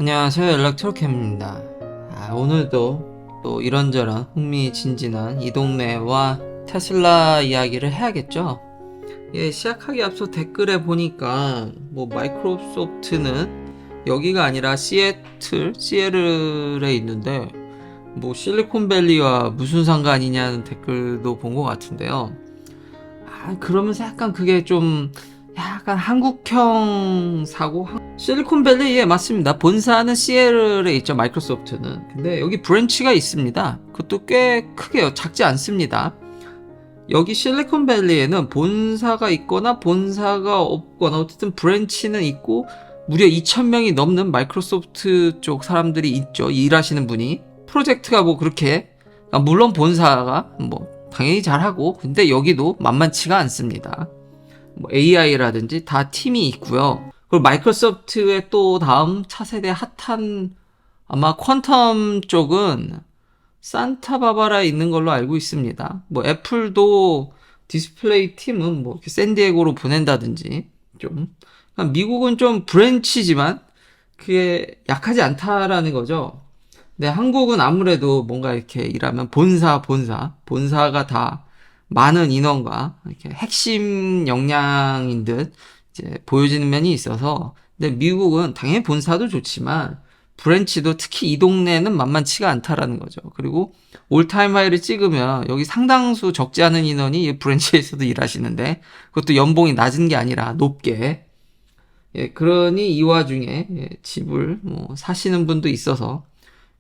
안녕하세요. 연락철캠입니다. 오늘도 또 이런저런 흥미진진한 이 동네와 테슬라 이야기를 해야겠죠. 시작하기 앞서 댓글에 보니까 마이크로소프트는 여기가 아니라 시애틀에 있는데 실리콘밸리와 무슨 상관이냐는 댓글도 본 것 같은데요. 그러면서 약간 그게 좀 약간 한국형 사고. 실리콘밸리, 맞습니다. 본사는 시애틀에 있죠, 마이크로소프트는. 근데 여기 브랜치가 있습니다. 그것도 꽤 크게요. 작지 않습니다. 여기 실리콘밸리에는 본사가 있거나 본사가 없거나 어쨌든 브랜치는 있고 무려 2,000명이 넘는 마이크로소프트 쪽 사람들이 있죠. 일하시는 분이. 프로젝트가 그렇게, 물론 본사가 당연히 잘하고, 근데 여기도 만만치가 않습니다. AI라든지 다 팀이 있고요. 그리고 마이크로소프트의 또 다음 차세대 핫한 아마 퀀텀 쪽은 산타바바라에 있는 걸로 알고 있습니다. 애플도 디스플레이 팀은 이렇게 샌디에고로 보낸다든지 좀. 미국은 좀 브랜치지만 그게 약하지 않다라는 거죠. 근데 한국은 아무래도 뭔가 이렇게 일하면 본사가 다 많은 인원과 이렇게 핵심 역량인 듯 이제 보여지는 면이 있어서. 근데 미국은 당연히 본사도 좋지만 브랜치도 특히 이 동네는 만만치가 않다라는 거죠. 그리고 올타임 하이를 찍으면 여기 상당수 적지 않은 인원이 브랜치에서도 일하시는데 그것도 연봉이 낮은 게 아니라 높게. 그러니 이 와중에 집을 사시는 분도 있어서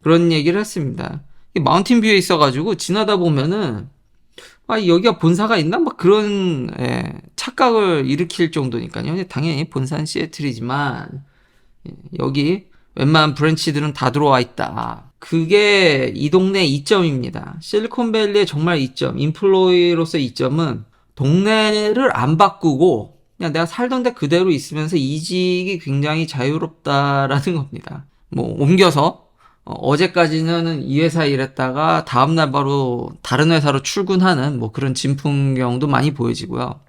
그런 얘기를 했습니다. 마운틴뷰에 있어가지고 지나다 보면은 여기가 본사가 있나? 그런 착각을 일으킬 정도니까요. 당연히 본사는 시애틀이지만 여기 웬만한 브랜치들은 다 들어와 있다. 그게 이 동네 이점입니다. 실리콘밸리의 정말 이점, 인플로이로서의 이점은 동네를 안 바꾸고 그냥 내가 살던 데 그대로 있으면서 이직이 굉장히 자유롭다라는 겁니다. 옮겨서 어제까지는 이 회사에 일했다가 다음날 바로 다른 회사로 출근하는 그런 진풍경도 많이 보여지고요.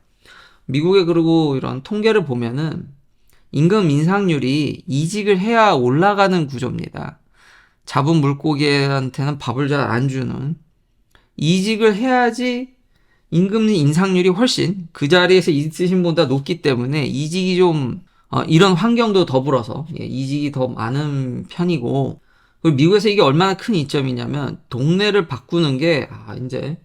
미국의 그리고 이런 통계를 보면은 임금 인상률이 이직을 해야 올라가는 구조입니다. 잡은 물고기한테는 밥을 잘 안 주는. 이직을 해야지 임금 인상률이 훨씬 그 자리에서 있으신 분보다 높기 때문에 이직이 좀 이런 환경도 더불어서 이직이 더 많은 편이고. 그리고 미국에서 이게 얼마나 큰 이점이냐면 동네를 바꾸는 게 이제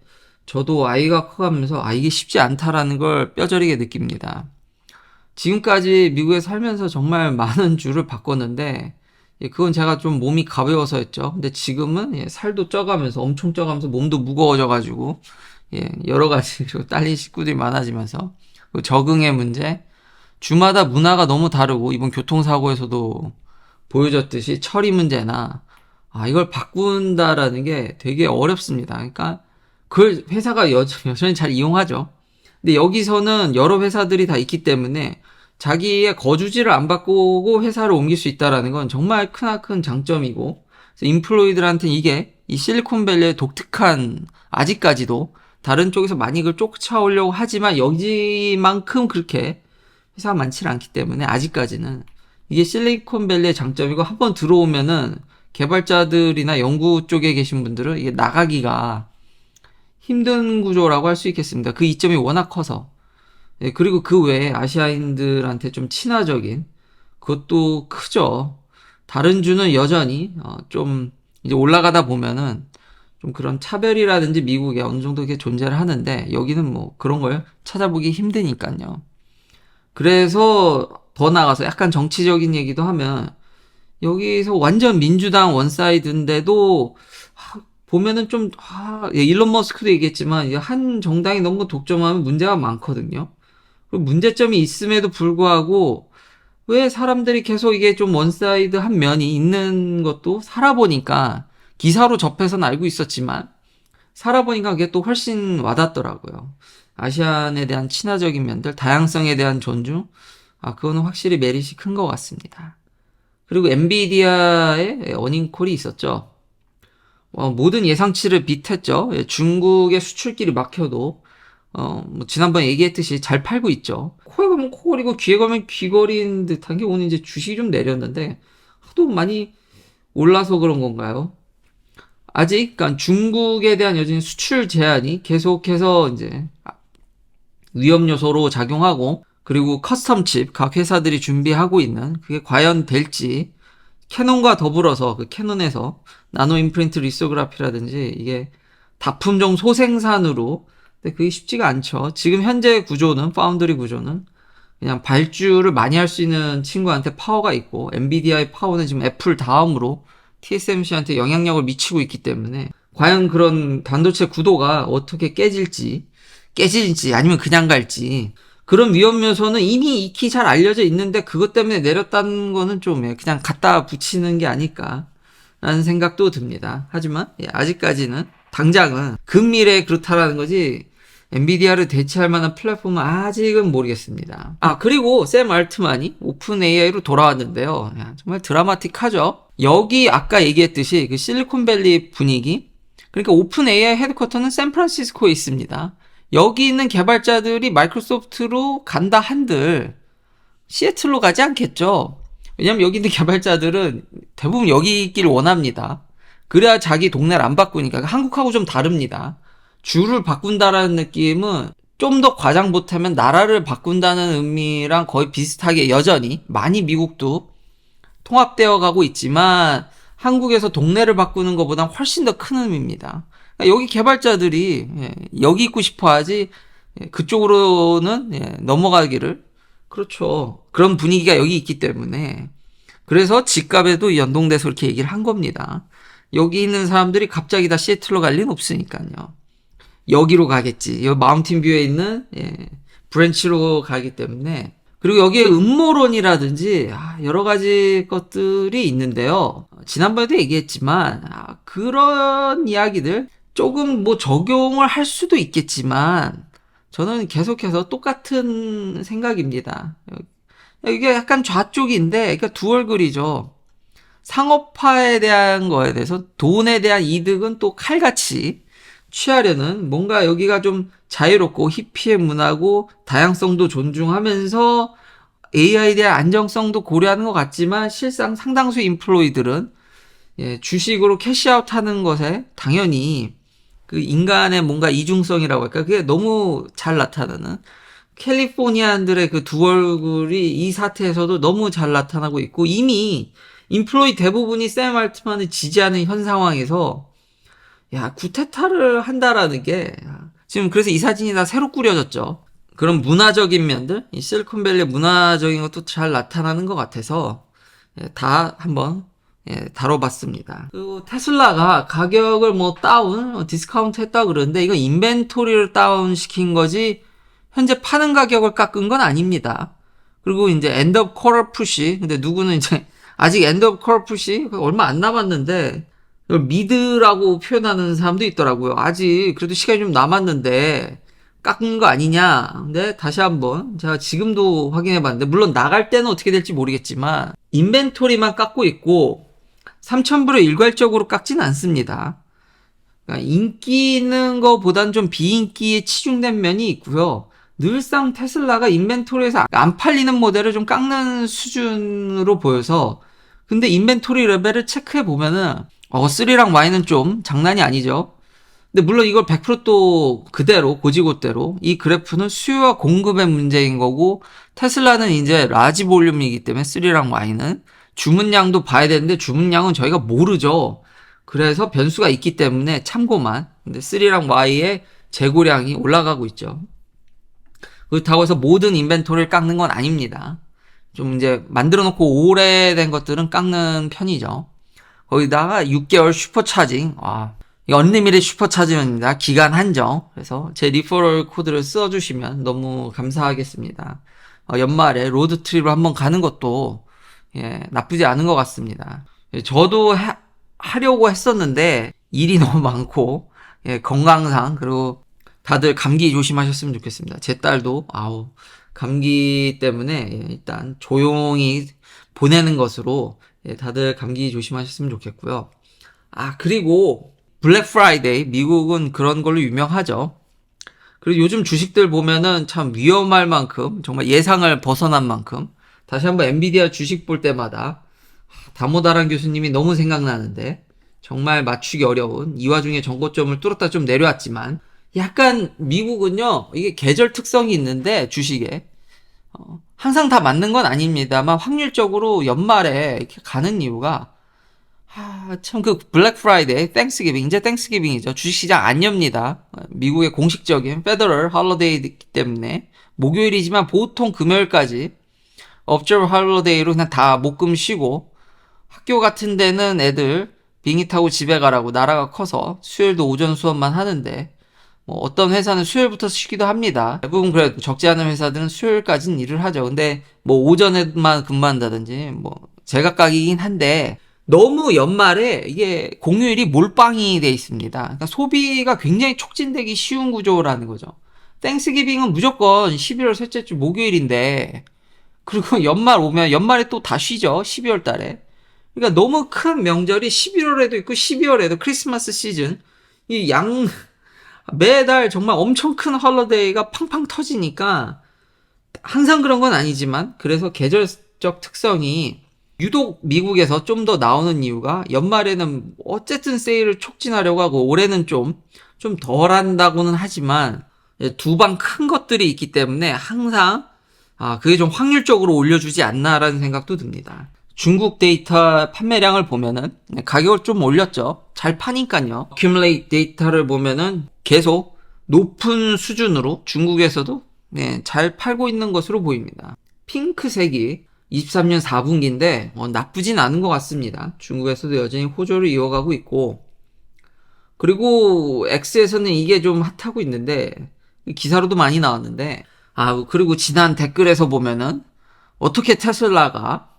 저도 아이가 커가면서 이게 쉽지 않다라는 걸 뼈저리게 느낍니다. 지금까지 미국에 살면서 정말 많은 주를 바꿨는데 그건 제가 좀 몸이 가벼워서였죠. 근데 지금은 살도 쪄가면서 엄청 쪄가면서 몸도 무거워져가지고 여러 가지로 딸린 식구들이 많아지면서 적응의 문제, 주마다 문화가 너무 다르고 이번 교통사고에서도 보여줬듯이 처리 문제나 이걸 바꾼다라는 게 되게 어렵습니다. 그러니까 그걸 회사가 여전히 잘 이용하죠. 근데 여기서는 여러 회사들이 다 있기 때문에 자기의 거주지를 안 바꾸고 회사를 옮길 수 있다라는 건 정말 크나큰 장점이고, 그래서 인플로이들한테는 이게 이 실리콘밸리의 독특한, 아직까지도 다른 쪽에서 많이 그걸 쫓아오려고 하지만 여기만큼 그렇게 회사가 많지 않기 때문에 아직까지는 이게 실리콘밸리의 장점이고, 한번 들어오면은 개발자들이나 연구 쪽에 계신 분들은 이게 나가기가 힘든 구조라고 할 수 있겠습니다. 그 이점이 워낙 커서. 그리고 그 외에 아시아인들한테 좀 친화적인 그것도 크죠. 다른 주는 여전히 좀 이제 올라가다 보면은 좀 그런 차별이라든지 미국에 어느 정도 이렇게 존재를 하는데 여기는 그런 걸 찾아보기 힘드니까요. 그래서 더 나가서 약간 정치적인 얘기도 하면 여기서 완전 민주당 원사이드인데도 보면은 좀 일론 머스크도 얘기했지만 한 정당이 너무 독점하면 문제가 많거든요. 그리고 문제점이 있음에도 불구하고 왜 사람들이 계속 이게 좀 원사이드 한 면이 있는 것도 살아보니까, 기사로 접해서는 알고 있었지만 살아보니까 그게 또 훨씬 와닿더라고요. 아시안에 대한 친화적인 면들, 다양성에 대한 존중, 그거는 확실히 메리트이 큰 것 같습니다. 그리고 엔비디아의 어닝콜이 있었죠. 모든 예상치를 비트했죠. 중국의 수출길이 막혀도 지난번에 얘기했듯이 잘 팔고 있죠. 코에 가면 코걸이고 귀에 가면 귀걸이인 듯한 게 오늘 이제 주식이 좀 내렸는데 가격도 많이 올라서 그런 건가요? 아직 그러니까 중국에 대한 여전히 수출 제한이 계속해서 이제 위험 요소로 작용하고, 그리고 커스텀 칩 각 회사들이 준비하고 있는 그게 과연 될지, 캐논과 더불어서 그 캐논에서 나노 임프린트 리소그라피라든지 이게 다품종 소생산으로, 근데 그게 쉽지가 않죠. 지금 현재 구조는, 파운드리 구조는 그냥 발주를 많이 할 수 있는 친구한테 파워가 있고, 엔비디아의 파워는 지금 애플 다음으로 TSMC한테 영향력을 미치고 있기 때문에 과연 그런 반도체 구도가 어떻게 깨질지 아니면 그냥 갈지, 그런 위험 요소는 이미 익히 잘 알려져 있는데 그것 때문에 내렸다는 거는 좀 그냥 갖다 붙이는 게 아닐까 라는 생각도 듭니다. 하지만 아직까지는 당장은 근미래에 그렇다라는 거지 엔비디아를 대체할 만한 플랫폼은 아직은 모르겠습니다. 그리고 샘 알트만이 오픈 AI로 돌아왔는데요. 정말 드라마틱하죠. 여기 아까 얘기했듯이 그 실리콘밸리 분위기, 그러니까 오픈 AI 헤드쿼터는 샌프란시스코에 있습니다. 여기 있는 개발자들이 마이크로소프트로 간다 한들 시애틀로 가지 않겠죠. 왜냐면 여기 있는 개발자들은 대부분 여기 있길 원합니다. 그래야 자기 동네를 안 바꾸니까. 한국하고 좀 다릅니다. 주를 바꾼다라는 느낌은 좀 더 과장 보태면 나라를 바꾼다는 의미랑 거의 비슷하게 여전히 많이 미국도 통합되어 가고 있지만 한국에서 동네를 바꾸는 것보다 훨씬 더 큰 의미입니다. 그러니까 여기 개발자들이 여기 있고 싶어 하지 그쪽으로는 넘어가기를, 그렇죠. 그런 분위기가 여기 있기 때문에, 그래서 집값에도 연동돼서 그렇게 얘기를 한 겁니다. 여기 있는 사람들이 갑자기 다 시애틀로 갈 리는 없으니까요. 여기로 가겠지. 여기 마운틴뷰에 있는 브랜치로 가기 때문에. 그리고 여기에 음모론이라든지 여러 가지 것들이 있는데요. 지난번에도 얘기했지만 그런 이야기들 조금 뭐 적용을 할 수도 있겠지만 저는 계속해서 똑같은 생각입니다. 이게 약간 좌쪽인데, 그러니까 두 얼굴이죠. 상업화에 대한 거에 대해서 돈에 대한 이득은 또 칼같이 취하려는, 뭔가 여기가 좀 자유롭고 히피의 문화고 다양성도 존중하면서 AI에 대한 안정성도 고려하는 것 같지만 실상 상당수 인플로이들은 주식으로 캐시아웃 하는 것에 당연히 그 인간의 뭔가 이중성이라고 할까, 그게 너무 잘 나타나는, 캘리포니아인들의 그 두 얼굴이 이 사태에서도 너무 잘 나타나고 있고, 이미 인플로이 대부분이 샘 알트만을 지지하는 현 상황에서 구테타를 한다라는 게 지금, 그래서 이 사진이 다 새로 꾸려졌죠. 그런 문화적인 면들, 이 실리콘밸리 문화적인 것도 잘 나타나는 것 같아서 다 한번 다뤄봤습니다. 그리고 테슬라가 가격을 뭐 디스카운트 했다 그러는데, 이거 인벤토리를 다운 시킨 거지 현재 파는 가격을 깎은 건 아닙니다. 그리고 이제 엔드 오브 쿼터 푸시, 근데 누구는 이제 아직 엔드 오브 쿼터 푸시 얼마 안 남았는데 이걸 미드라고 표현하는 사람도 있더라고요. 아직 그래도 시간이 좀 남았는데 깎은 거 아니냐. 근데 다시 한번 제가 지금도 확인해 봤는데, 물론 나갈 때는 어떻게 될지 모르겠지만 인벤토리만 깎고 있고 3,000불을 일괄적으로 깎지는 않습니다. 그러니까 인기 있는 거보단 좀 비인기에 치중된 면이 있고요. 늘상 테슬라가 인벤토리에서 안 팔리는 모델을 좀 깎는 수준으로 보여서, 근데 인벤토리 레벨을 체크해 보면은 3랑 Y는 좀 장난이 아니죠. 근데 물론 이걸 100%또 그대로 고지고대로, 이 그래프는 수요와 공급의 문제인 거고, 테슬라는 이제 라지 볼륨이기 때문에 3랑 Y는 주문량도 봐야 되는데 주문량은 저희가 모르죠. 그래서 변수가 있기 때문에 참고만. 근데 3랑 Y의 재고량이 올라가고 있죠. 그렇다고 해서 모든 인벤토리를 깎는 건 아닙니다. 좀 이제 만들어 놓고 오래된 것들은 깎는 편이죠. 거기다가 6개월 슈퍼차징, 이 언리미티드 슈퍼차징입니다. 기간 한정. 그래서 제 리퍼럴 코드를 써주시면 너무 감사하겠습니다. 연말에 로드트립을 한번 가는 것도 나쁘지 않은 것 같습니다. 저도 하려고 했었는데 일이 너무 많고 건강상, 그리고 다들 감기 조심하셨으면 좋겠습니다. 제 딸도 감기 때문에 일단 조용히 보내는 것으로 다들 감기 조심하셨으면 좋겠고요. 그리고 블랙 프라이데이, 미국은 그런 걸로 유명하죠. 그리고 요즘 주식들 보면은 참 위험할 만큼, 정말 예상을 벗어난 만큼, 다시 한번 엔비디아 주식 볼 때마다 다모다란 교수님이 너무 생각나는데 정말 맞추기 어려운 이 와중에 정고점을 뚫었다 좀 내려왔지만 약간 미국은요 이게 계절 특성이 있는데 주식에 항상 다 맞는 건 아닙니다만 확률적으로 연말에 이렇게 가는 이유가 참 그 블랙 프라이데이, 땡스기빙 이제 땡스기빙이죠. 주식시장 안 엽니다. 미국의 공식적인 페더럴 할러데이이기 때문에 목요일이지만 보통 금요일까지 업저버 할러데이로 그냥 다 목금 쉬고 학교 같은 데는 애들 비행기 타고 집에 가라고 나라가 커서 수요일도 오전 수업만 하는데 뭐 어떤 회사는 수요일부터 쉬기도 합니다. 대부분 그래도 적지 않은 회사들은 수요일까지는 일을 하죠. 근데 뭐 오전에만 근무한다든지 뭐 제각각이긴 한데 너무 연말에 이게 공휴일이 몰빵이 돼 있습니다. 그러니까 소비가 굉장히 촉진되기 쉬운 구조라는 거죠. 땡스기빙은 무조건 11월 셋째 주 목요일인데 그리고 연말 오면 연말에 또 다 쉬죠. 12월 달에. 그러니까 너무 큰 명절이 11월에도 있고 12월에도 크리스마스 시즌 이 매달 정말 엄청 큰 헐러데이가 팡팡 터지니까 항상 그런 건 아니지만 그래서 계절적 특성이 유독 미국에서 좀 더 나오는 이유가 연말에는 어쨌든 세일을 촉진하려고 하고 올해는 좀 덜 한다고는 하지만 두 방 큰 것들이 있기 때문에 항상 그게 좀 확률적으로 올려주지 않나라는 생각도 듭니다. 중국 데이터 판매량을 보면은 가격을 좀 올렸죠. 잘 파니까요. accumulate 데이터를 보면은 계속 높은 수준으로 중국에서도 잘 팔고 있는 것으로 보입니다. 핑크색이 23년 4분기인데 나쁘진 않은 것 같습니다. 중국에서도 여전히 호조를 이어가고 있고 그리고 X에서는 이게 좀 핫하고 있는데 기사로도 많이 나왔는데 그리고 지난 댓글에서 보면은 어떻게 테슬라가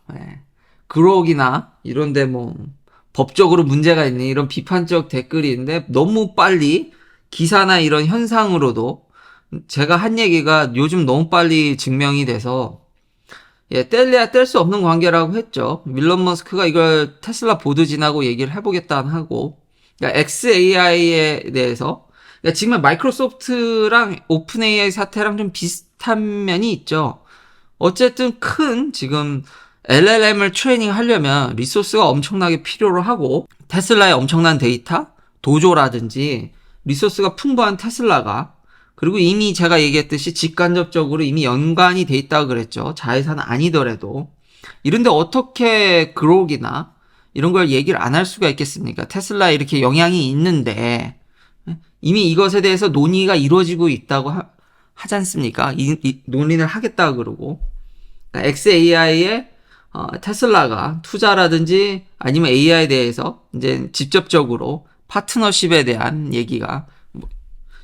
그록이나 이런데 뭐 법적으로 문제가 있는 이런 비판적 댓글이 있는데 너무 빨리 기사나 이런 현상으로도 제가 한 얘기가 요즘 너무 빨리 증명이 돼서 뗄래야 뗄 수 없는 관계라고 했죠. 밀런 머스크가 이걸 테슬라 보드 지나고 얘기를 해보겠다 하고 그러니까 XAI에 대해서 그러니까 지금 마이크로소프트랑 오픈 AI 사태랑 좀 비슷한 면이 있죠. 어쨌든 큰 지금 LLM을 트레이닝 하려면 리소스가 엄청나게 필요로 하고 테슬라의 엄청난 데이터, 도조라든지 리소스가 풍부한 테슬라가 그리고 이미 제가 얘기했듯이 직간접적으로 이미 연관이 돼 있다고 그랬죠. 자회사는 아니더라도 이런데 어떻게 그록이나 이런 걸 얘기를 안 할 수가 있겠습니까? 테슬라에 이렇게 영향이 있는데 이미 이것에 대해서 논의가 이루어지고 있다고 하지 않습니까? 이 논의를 하겠다고 그러고 그러니까 XAI에 테슬라가 투자라든지 아니면 AI에 대해서 이제 직접적으로 파트너십에 대한 얘기가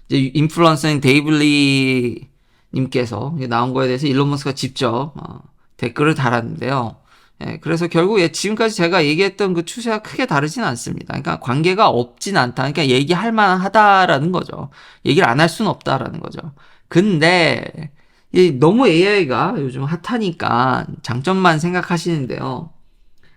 이제 인플루언서인 데이블리 님께서 나온 거에 대해서 일론 머스크가 직접 댓글을 달았는데요. 그래서 결국 지금까지 제가 얘기했던 그 추세가 크게 다르진 않습니다. 그러니까 관계가 없진 않다. 그러니까 얘기할 만하다라는 거죠. 얘기를 안 할 수는 없다라는 거죠. 근데 너무 AI가 요즘 핫하니까 장점만 생각하시는데요.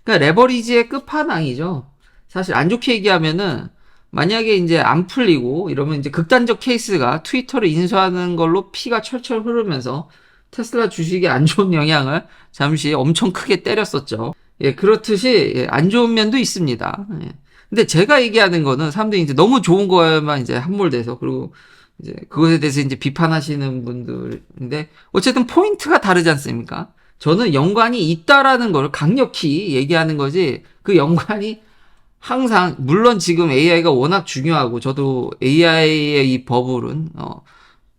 그러니까 레버리지의 끝판왕이죠. 사실 안 좋게 얘기하면은 만약에 이제 안 풀리고 이러면 이제 극단적 케이스가 트위터를 인수하는 걸로 피가 철철 흐르면서 테슬라 주식에 안 좋은 영향을 잠시 엄청 크게 때렸었죠. 그렇듯이 안 좋은 면도 있습니다. 근데 제가 얘기하는 거는 사람들이 이제 너무 좋은 거에만 이제 함몰돼서 그리고 이제 그것에 대해서 이제 비판하시는 분들인데 어쨌든 포인트가 다르지 않습니까? 저는 연관이 있다라는 걸 강력히 얘기하는 거지 그 연관이 항상 물론 지금 AI가 워낙 중요하고 저도 AI의 이 버블은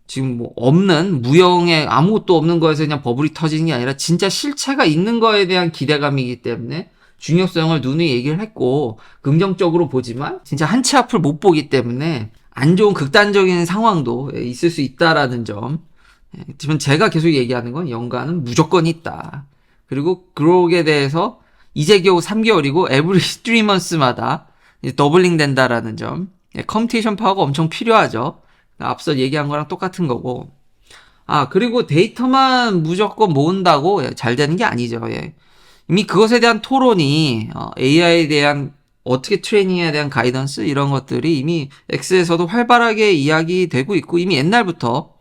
지금 뭐 없는 무형의 아무것도 없는 거에서 그냥 버블이 터지는 게 아니라 진짜 실체가 있는 거에 대한 기대감이기 때문에 중요성을 누누이 얘기를 했고 긍정적으로 보지만 진짜 한 치 앞을 못 보기 때문에 안 좋은 극단적인 상황도 있을 수 있다라는 점. 지금 제가 계속 얘기하는 건 연관은 무조건 있다. 그리고 그록에 대해서 이제 겨우 3개월이고 every 3months마다 더블링 된다라는 점. 컴퓨테이션 파워가 엄청 필요하죠. 앞서 얘기한 거랑 똑같은 거고. 그리고 데이터만 무조건 모은다고 잘 되는 게 아니죠. 이미 그것에 대한 토론이 AI에 대한 어떻게 트레이닝에 대한 가이던스 이런 것들이 이미 X에서도 활발하게 이야기되고 있고 이미 옛날부터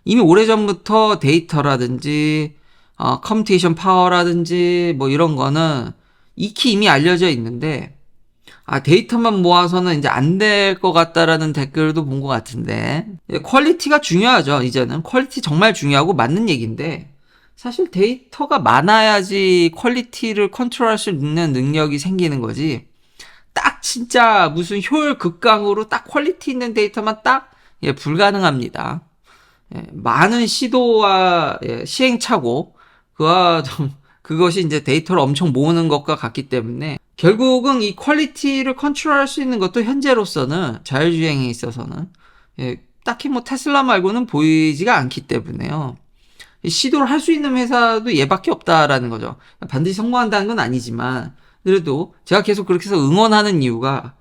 이미 오래전부터 데이터라든지 컴퓨테이션 파워라든지 뭐 이런 거는 익히 이미 알려져 있는데, 데이터만 모아서는 이제 안 될 것 같다라는 댓글도 본 것 같은데, 퀄리티가 중요하죠, 이제는. 퀄리티 정말 중요하고 맞는 얘기인데, 사실 데이터가 많아야지 퀄리티를 컨트롤할 수 있는 능력이 생기는 거지. 딱 진짜 무슨 효율 극강으로 딱 퀄리티 있는 데이터만 딱, 불가능합니다. 많은 시도와 시행착오, 그것이 이제 데이터를 엄청 모으는 것과 같기 때문에 결국은 이 퀄리티를 컨트롤할 수 있는 것도 현재로서는 자율주행에 있어서는 딱히 뭐 테슬라 말고는 보이지가 않기 때문에요. 시도를 할 수 있는 회사도 얘밖에 없다라는 거죠. 반드시 성공한다는 건 아니지만 그래도 제가 계속 그렇게 해서 응원하는 이유가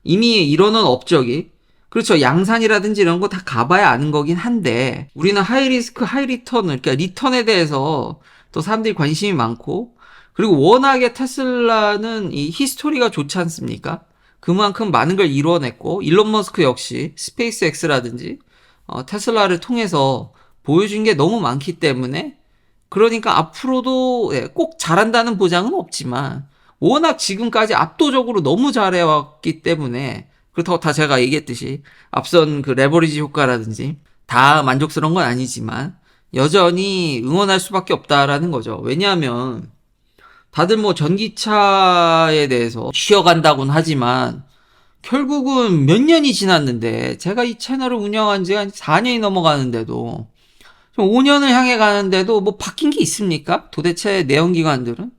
이미 이러는 업적이 그렇죠. 양산이라든지 이런 거 다 가봐야 아는 거긴 한데 우리는 하이 리스크 하이 리턴 그러니까 리턴에 대해서 또 사람들이 관심이 많고 그리고 워낙에 테슬라는 이 히스토리가 좋지 않습니까? 그만큼 많은 걸 이뤄냈고 일론 머스크 역시 스페이스 X라든지 테슬라를 통해서 보여준 게 너무 많기 때문에 그러니까 앞으로도 꼭 잘한다는 보장은 없지만 워낙 지금까지 압도적으로 너무 잘해왔기 때문에 그렇다고 다 제가 얘기했듯이 앞선 그 레버리지 효과라든지 다 만족스러운 건 아니지만 여전히 응원할 수밖에 없다라는 거죠. 왜냐하면 다들 뭐 전기차에 대해서 쉬어간다고는 하지만 결국은 몇 년이 지났는데 제가 이 채널을 운영한 지가 4년이 넘어가는데도 5년을 향해 가는데도 뭐 바뀐 게 있습니까? 도대체 내연기관들은?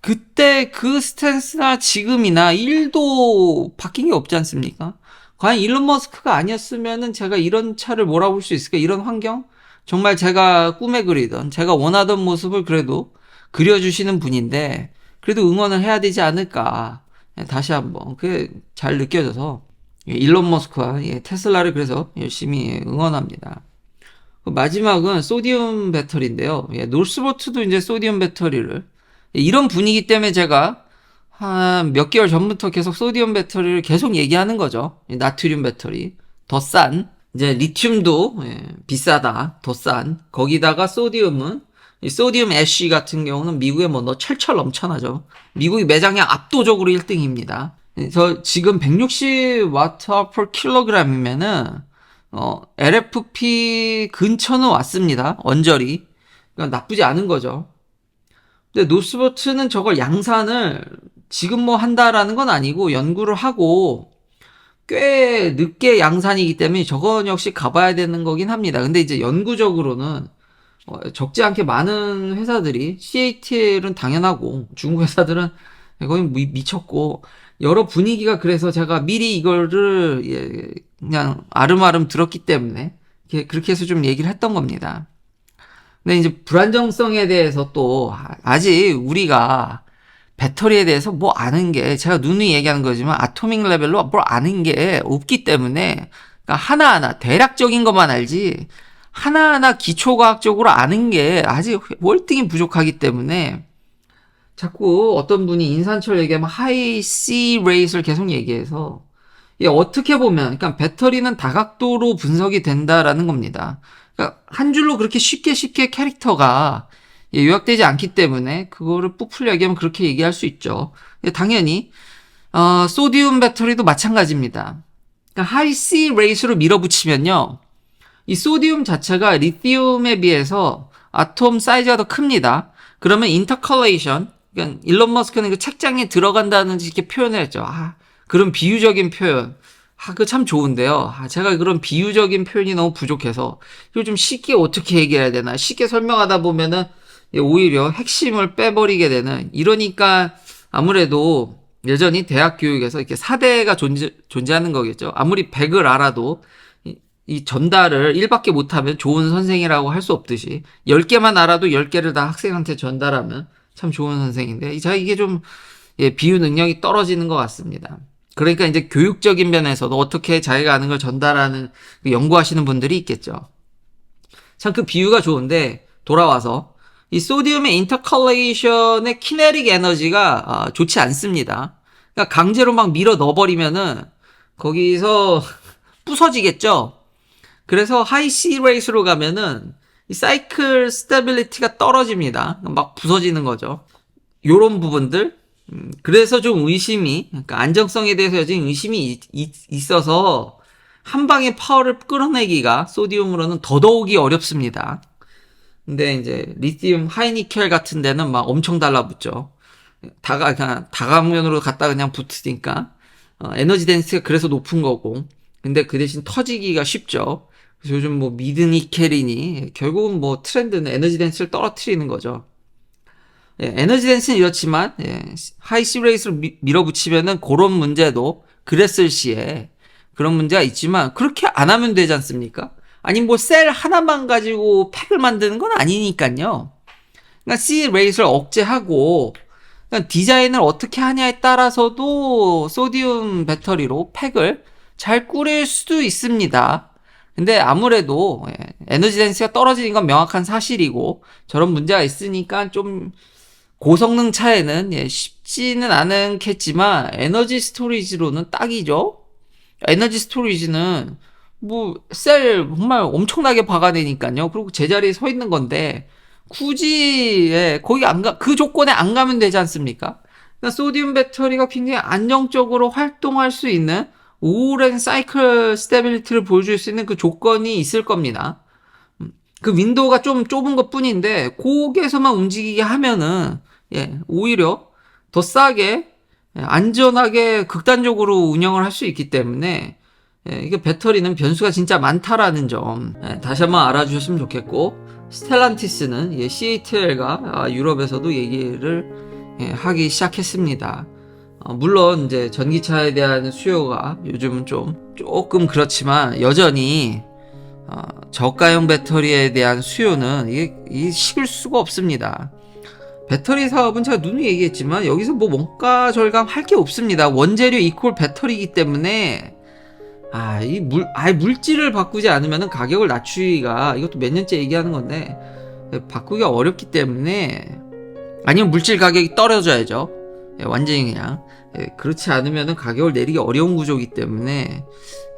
그때 그 스탠스나 지금이나 1도 바뀐 게 없지 않습니까? 과연 일론 머스크가 아니었으면은 제가 이런 차를 몰아볼 수 있을까? 이런 환경? 정말 제가 꿈에 그리던, 제가 원하던 모습을 그래도 그려주시는 분인데, 그래도 응원을 해야 되지 않을까. 다시 한번, 그게 잘 느껴져서, 일론 머스크와 테슬라를 그래서 열심히 응원합니다. 마지막은 소디움 배터리인데요. 노스보트도 이제 소디움 배터리를 이런 분위기 때문에 제가 한 몇 개월 전부터 계속 소디움 배터리를 계속 얘기하는 거죠. 나트륨 배터리 더 싼 이제 리튬도 비싸다 더 싼 거기다가 소디움은 소디움 애쉬 같은 경우는 미국에 뭐 너 철철 넘쳐나죠. 미국이 매장량 압도적으로 1등입니다. 저 지금 160W/kg이면은 LFP 근처는 왔습니다. 언저리. 그러니까 나쁘지 않은 거죠. 근데 노스보트는 저걸 양산을 지금 뭐 한다라는 건 아니고 연구를 하고 꽤 늦게 양산이기 때문에 저건 역시 가봐야 되는 거긴 합니다. 근데 이제 연구적으로는 적지 않게 많은 회사들이 CATL은 당연하고 중국 회사들은 거의 미쳤고 여러 분위기가 그래서 제가 미리 이거를 그냥 아름아름 들었기 때문에 그렇게 해서 좀 얘기를 했던 겁니다. 근데 이제 불안정성에 대해서 또 아직 우리가 배터리에 대해서 뭐 아는 게 제가 누누이 얘기하는 거지만 아토믹 레벨로 뭘 아는 게 없기 때문에 그러니까 하나하나 대략적인 것만 알지 하나하나 기초과학적으로 아는 게 아직 월등히 부족하기 때문에 자꾸 어떤 분이 인산철 얘기하면 하이 C 레이트를 계속 얘기해서 이게 어떻게 보면 그러니까 배터리는 다각도로 분석이 된다라는 겁니다. 그러니까 한 줄로 그렇게 쉽게 캐릭터가 요약되지 않기 때문에 그거를 부풀려 얘기하면 그렇게 얘기할 수 있죠. 당연히 소디움 배터리도 마찬가지입니다. 그러니까 하이 C 레이트로 밀어붙이면요. 이 소디움 자체가 리튬에 비해서 아톰 사이즈가 더 큽니다. 그러면 인터컬레이션 그러니까 일론 머스크는 그 책장에 들어간다는 이렇게 표현을 했죠. 그런 비유적인 표현. 그거 참 좋은데요. 제가 그런 비유적인 표현이 너무 부족해서 이걸 좀 쉽게 어떻게 얘기해야 되나. 쉽게 설명하다 보면은 오히려 핵심을 빼버리게 되는 이러니까 아무래도 여전히 대학 교육에서 이렇게 4대가 존재하는 거겠죠. 아무리 100을 알아도 이 전달을 1밖에 못하면 좋은 선생이라고 할 수 없듯이 10개만 알아도 10개를 다 학생한테 전달하면 참 좋은 선생인데 제가 이게 좀 비유 능력이 떨어지는 것 같습니다. 그러니까 이제 교육적인 면에서도 어떻게 자기가 아는 걸 전달하는 연구하시는 분들이 있겠죠. 참 그 비유가 좋은데 돌아와서 이 소디움의 인터컬레이션의 키네릭 에너지가 좋지 않습니다. 그러니까 강제로 막 밀어 넣어버리면은 거기서 부서지겠죠. 그래서 하이 C 레이스로 가면은 이 사이클 스테빌리티가 떨어집니다. 막 부서지는 거죠. 요런 부분들 그래서 좀 의심이, 그러니까 안정성에 대해서 여전히 의심이 있어서 한 방에 파워를 끌어내기가 소디움으로는 더더욱이 어렵습니다. 근데 이제 리튬 하이니켈 같은 데는 막 엄청 달라붙죠. 그냥 다각면으로 갖다 그냥 붙으니까 에너지 덴시티가 그래서 높은 거고. 근데 그 대신 터지기가 쉽죠. 그래서 요즘 뭐 미드니켈이니 결국은 뭐 트렌드는 에너지 덴시티를 떨어뜨리는 거죠. 예, 에너지 덴스는 이렇지만 하이 C 레이스를 밀어붙이면은 그런 문제도 그랬을 시에 그런 문제가 있지만 그렇게 안 하면 되지 않습니까? 아니 뭐 셀 하나만 가지고 팩을 만드는 건 아니니까요. 그러니까 C 레이스를 억제하고 그러니까 디자인을 어떻게 하냐에 따라서도 소디움 배터리로 팩을 잘 꾸릴 수도 있습니다. 근데 아무래도 에너지 덴스가 떨어지는 건 명확한 사실이고 저런 문제가 있으니까 좀 고성능 차에는 쉽지는 않겠지만 에너지 스토리지로는 딱이죠. 에너지 스토리지는 뭐 셀 정말 엄청나게 박아내니까요. 그리고 제자리에 서 있는 건데 굳이 거기 그 조건에 안 가면 되지 않습니까? 그러니까 소디움 배터리가 굉장히 안정적으로 활동할 수 있는 오랜 사이클 스테빌리티를 보여줄 수 있는 그 조건이 있을 겁니다. 그 윈도우가 좀 좁은 것 뿐인데 거기에서만 움직이게 하면은 오히려 더 싸게 안전하게 극단적으로 운영을 할 수 있기 때문에 이게 배터리는 변수가 진짜 많다라는 점 다시 한번 알아주셨으면 좋겠고 스텔란티스는 CATL과 유럽에서도 얘기를 하기 시작했습니다. 물론 이제 전기차에 대한 수요가 요즘은 조금 그렇지만 여전히 저가형 배터리에 대한 수요는 이게 식을 수가 없습니다. 배터리 사업은 제가 누누이 얘기했지만 여기서 뭐 원가 절감 할 게 없습니다. 원재료 이퀄 배터리이기 때문에 물질을 바꾸지 않으면 가격을 낮추기가 이것도 몇 년째 얘기하는 건데 바꾸기가 어렵기 때문에 아니면 물질 가격이 떨어져야죠. 완전히 그냥 그렇지 않으면 가격을 내리기 어려운 구조이기 때문에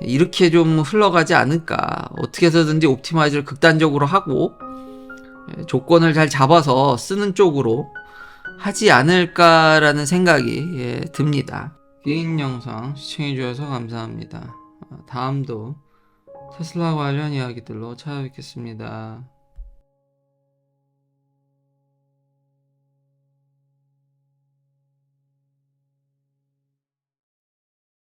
이렇게 좀 흘러가지 않을까. 어떻게 해서든지 옵티마이즈를 극단적으로 하고 조건을 잘 잡아서 쓰는 쪽으로 하지 않을까라는 생각이 듭니다. 개인 영상 시청해주셔서 감사합니다. 다음도 테슬라 관련 이야기들로 찾아뵙겠습니다.